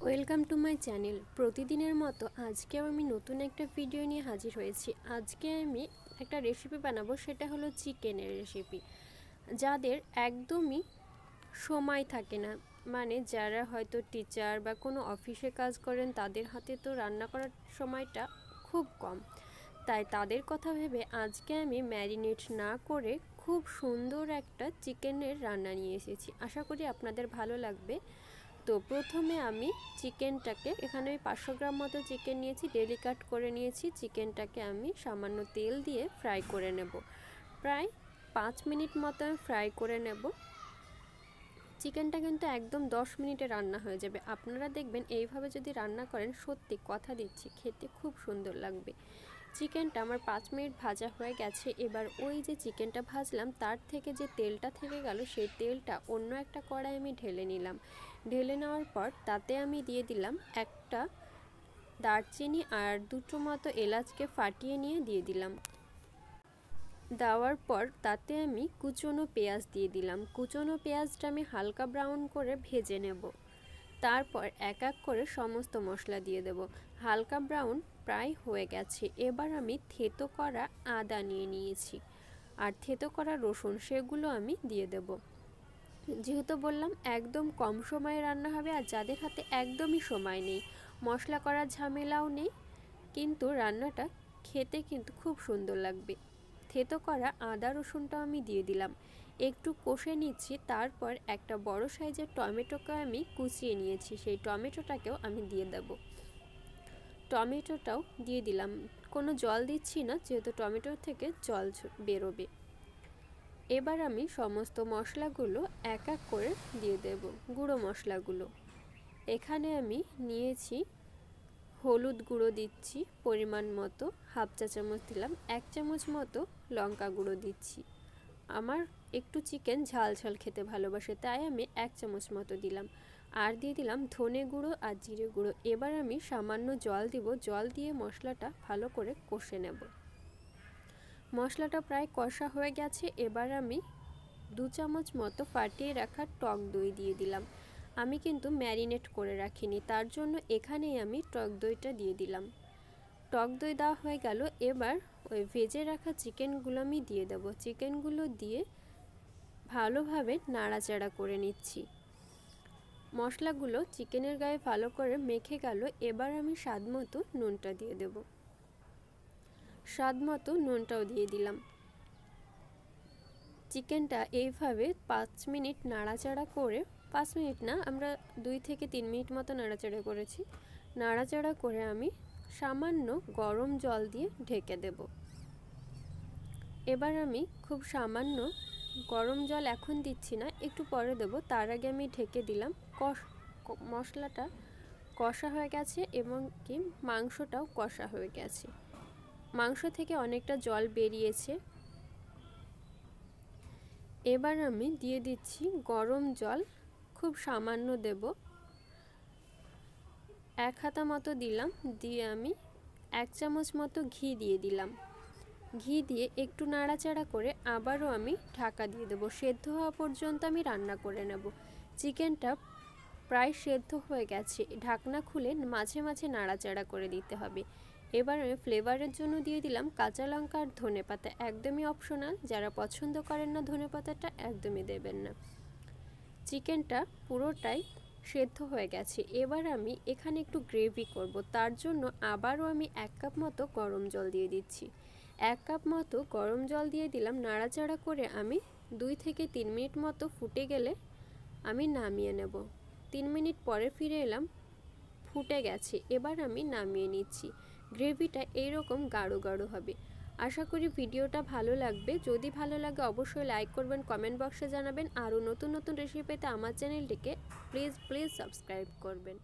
Welcome to my channel. প্রতিদিনের মতো আজকেও আমি নতুন একটা ভিডিও নিয়ে হাজির হয়েছি। আজকে আমি একটা রেসিপি বানাবো, সেটা হলো চিকেনের রেসিপি। যাদের একদমই সময় থাকে না, মানে যারা হয়তো টিচার বা কোনো অফিসে কাজ করেন, তাদের হাতে তো রান্না করার সময়টা খুব কম, তাই তাদের কথা ভেবে আজকে আমি ম্যারিনেট না করে খুব সুন্দর একটা চিকেনের রান্না নিয়ে এসেছি। আশা করি আপনাদের ভালো লাগবে। তো প্রথমে আমি চিকেনটাকে, এখানে আমি 500 গ্রাম মতো চিকেন নিয়েছি, ডেলি কাট করে নিয়েছি। চিকেনটাকে আমি সামান্য তেল দিয়ে ফ্রাই করে নেব। প্রায় 5 মিনিট মতো আমি ফ্রাই করে নেব। চিকেনটা কিন্তু একদম 10 মিনিটে রান্না হয়ে যাবে। আপনারা দেখবেন এইভাবে যদি রান্না করেন, সত্যি কথা দিচ্ছি খেতে খুব সুন্দর লাগবে। চিকেনটা আমার 5 মিনিট ভাজা হয়ে গেছে। এবার ওই যে চিকেনটা ভাজলাম, তার থেকে যে তেলটা থেকে গেল, সেই তেলটা অন্য একটা কড়াই আমি ঢেলে নিলাম। ঢেলে নেওয়ার পর তাতে আমি দিয়ে দিলাম একটা দারচিনি আর দুটো মতো এলাচকে ফাটিয়ে নিয়ে দিয়ে দিলাম। দেওয়ার পর তাতে আমি কুচনো পেঁয়াজ দিয়ে দিলাম। কুচনো পেঁয়াজটা আমি হালকা ব্রাউন করে ভেজে নেব। তারপর এক এক করে সমস্ত মশলা দিয়ে দেব। হালকা ব্রাউন প্রায় হয়ে গেছে। এবার আমি থেতো করা আদা নিয়ে নিয়েছি আর থেতো করা রসুন, সেগুলো আমি দিয়ে দেব। যেহেতু বললাম একদম কম সময়ে রান্না হবে, আর যাদের হাতে একদমই সময় নেই, মশলা করার ঝামেলাও নেই, কিন্তু রান্নাটা খেতে কিন্তু খুব সুন্দর লাগবে। থেতো করা আদা রসুনটাও আমি দিয়ে দিলাম, একটু কষে নিচ্ছি। তারপর একটা বড় সাইজের টমেটোকে আমি কুচিয়ে নিয়েছি, সেই টমেটোটাকেও আমি দিয়ে দেব। টমেটোটাও দিয়ে দিলাম, কোনো জল দিচ্ছি না, যেহেতু টমেটোর থেকে জল বেরোবে। এবার আমি সমস্ত মশলাগুলো এক এক করে দিয়ে দেব। গুঁড়ো মশলাগুলো এখানে আমি নিয়েছি, হলুদ গুঁড়ো দিচ্ছি পরিমাণ মতো, হাফ চা চামচ দিলাম। 1 চামচ মতো লঙ্কা গুঁড়ো দিচ্ছি। আমার একটু চিকেন ঝাল ঝাল খেতে ভালোবাসে, তাই আমি 1 চামচ মতো দিলাম। আর দিয়ে দিলাম ধনে গুঁড়ো আর জিরে গুঁড়ো। এবার আমি সামান্য জল দিব। জল দিয়ে মশলাটা ভালো করে কষে নেব। মশলাটা প্রায় কষা হয়ে গেছে। এবার আমি 2 চামচ মতো ফাটিয়ে রাখা টক দই দিয়ে দিলাম। আমি কিন্তু ম্যারিনেট করে রাখিনি, তার জন্য এখানেই আমি টক দইটা দিয়ে দিলাম। টক দই দেওয়া হয়ে গেল। এবার ওই ভেজে রাখা চিকেনগুলো আমি দিয়ে দেব। চিকেনগুলো দিয়ে ভালোভাবে নাড়াচাড়া করে নিচ্ছি। মশলাগুলো চিকেনের গায়ে ভালো করে মেখে গেল। এবার আমি স্বাদ মতো নুনটা দিয়ে দেব। স্বাদ মতো নুনটাও দিয়ে দিলাম। চিকেনটা এইভাবে 5 মিনিট নাড়াচাড়া করে, 5 মিনিট না, আমরা 2 থেকে 3 মিনিট মতো নাড়াচাড়া করেছি। নাড়াচাড়া করে আমি সামান্য গরম জল দিয়ে ঢেকে দেব। এবার আমি খুব সামান্য গরম জল এখন দিচ্ছি না, একটু পরে দেব। তার আগে আমি ঢেকে দিলাম। মশলাটা কষা হয়ে গেছে এবং কি মাংসটাও কষা হয়ে গেছে। মাংস থেকে অনেকটা জল বেরিয়েছে। এবার আমি দিয়ে দিচ্ছি গরম জল, খুব সামান্য দেব, 1 হাতা মতো দিলাম। দিয়ে আমি 1 চামচ মতো ঘি দিয়ে দিলাম। ঘি দিয়ে একটু নাড়াচাড়া করে আবারও আমি ঢাকা দিয়ে দেবো। সেদ্ধ হওয়া পর্যন্ত আমি রান্না করে নেব। চিকেনটা প্রায় সেদ্ধ হয়ে গেছে। ঢাকনা খুলে মাঝে মাঝে নাড়াচাড়া করে দিতে হবে। এবার আমি ফ্লেভারের জন্য দিয়ে দিলাম কাঁচা লঙ্কা আর ধনেপাতা, একদমই অপশনাল। যারা পছন্দ করেন না ধনেপাতাটা, একদমই দেবেন না। চিকেনটা পুরোটাই সেদ্ধ হয়ে গেছে। এবার আমি এখানে একটু গ্রেভি করব, তার জন্য আবারও আমি 1 কাপ মতো গরম জল দিয়ে দিচ্ছি। 1 কাপ মতো গরম জল দিয়ে দিলাম। নাড়াচাড়া করে আমি 2 থেকে 3 মিনিট মতো ফুটে গেলে আমি নামিয়ে নেব। 3 মিনিট পরে ফিরে এলাম, ফুটে গেছে। এবার আমি নামিয়ে নিচ্ছি। গ্রেভিটা এইরকম গাঢ় গাঢ় হবে। আশা করি ভিডিওটা ভালো লাগবে। যদি ভালো লাগে অবশ্যই লাইক করবেন, কমেন্ট বক্সে জানাবেন। আরও নতুন নতুন রেসিপি পেতে আমার চ্যানেলটিকে প্লিজ সাবস্ক্রাইব করবেন।